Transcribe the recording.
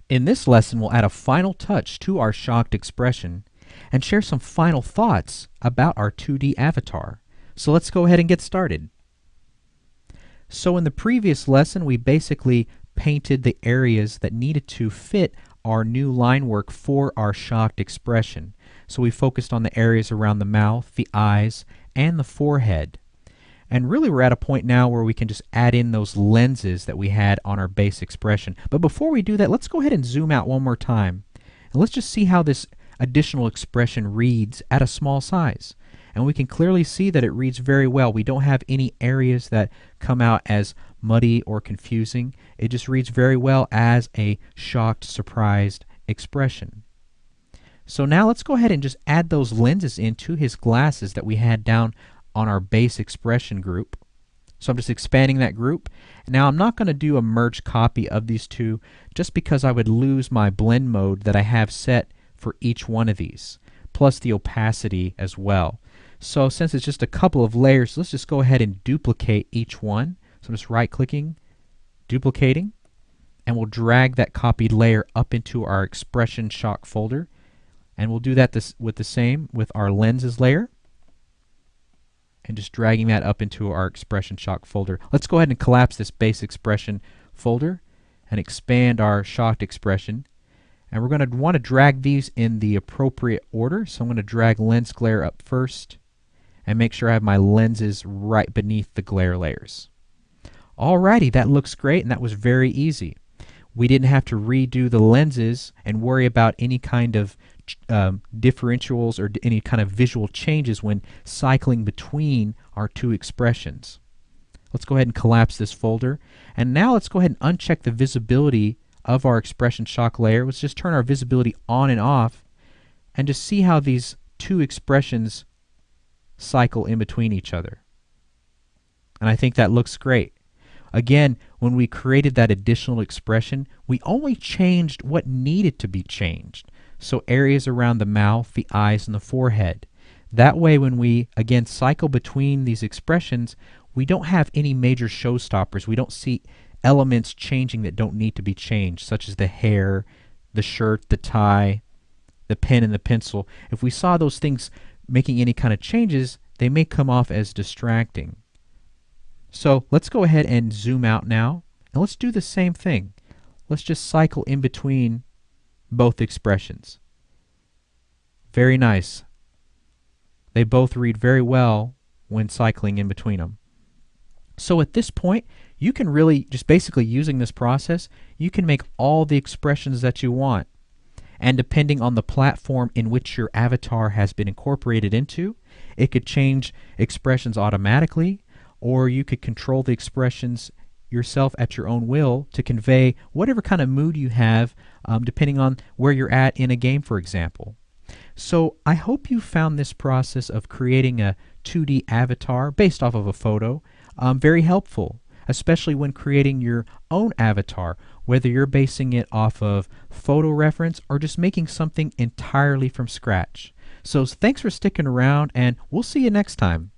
In this lesson, we'll add a final touch to our shocked expression and share some final thoughts about our 2D avatar. So let's go ahead and get started. So in the previous lesson, we basically painted the areas that needed to fit our new line work for our shocked expression. So we focused on the areas around the mouth, the eyes, and the forehead. And really we're at a point now where we can just add in those lenses that we had on our base expression. But before we do that, let's go ahead and zoom out one more time. And let's just see how this additional expression reads at a small size. And we can clearly see that it reads very well. We don't have any areas that come out as muddy or confusing. It just reads very well as a shocked, surprised expression. So now let's go ahead and just add those lenses into his glasses that we had down on our base expression group. So I'm just expanding that group. Now I'm not going to do a merge copy of these two just because I would lose my blend mode that I have set for each one of these, plus the opacity as well. So since it's just a couple of layers, let's just go ahead and duplicate each one. So I'm just right clicking, duplicating, and we'll drag that copied layer up into our expression shock folder. And we'll do that with the same with our lenses layer. And just dragging that up into our expression shock folder. Let's go ahead and collapse this base expression folder and expand our shocked expression. And we're going to want to drag these in the appropriate order. So I'm going to drag lens glare up first and make sure I have my lenses right beneath the glare layers. Alrighty, that looks great, and that was very easy. We didn't have to redo the lenses and worry about any kind of differentials or any kind of visual changes when cycling between our two expressions. Let's go ahead and collapse this folder, and now let's go ahead and uncheck the visibility of our expression shock layer. Let's just turn our visibility on and off and just see how these two expressions cycle in between each other. And I think that looks great. Again, when we created that additional expression, we only changed what needed to be changed. So areas around the mouth, the eyes, and the forehead. That way when we, again, cycle between these expressions, we don't have any major showstoppers. We don't see elements changing that don't need to be changed, such as the hair, the shirt, the tie, the pen, and the pencil. If we saw those things making any kind of changes, they may come off as distracting. So let's go ahead and zoom out now, and let's do the same thing. Let's just cycle in between both expressions. Very nice. They both read very well when cycling in between them. So at this point, you can really, just basically using this process, you can make all the expressions that you want. And depending on the platform in which your avatar has been incorporated into, it could change expressions automatically, or you could control the expressions yourself at your own will to convey whatever kind of mood you have, depending on where you're at in a game, for example. So I hope you found this process of creating a 2D avatar based off of a photo very helpful, especially when creating your own avatar, whether you're basing it off of photo reference or just making something entirely from scratch. So thanks for sticking around, and we'll see you next time.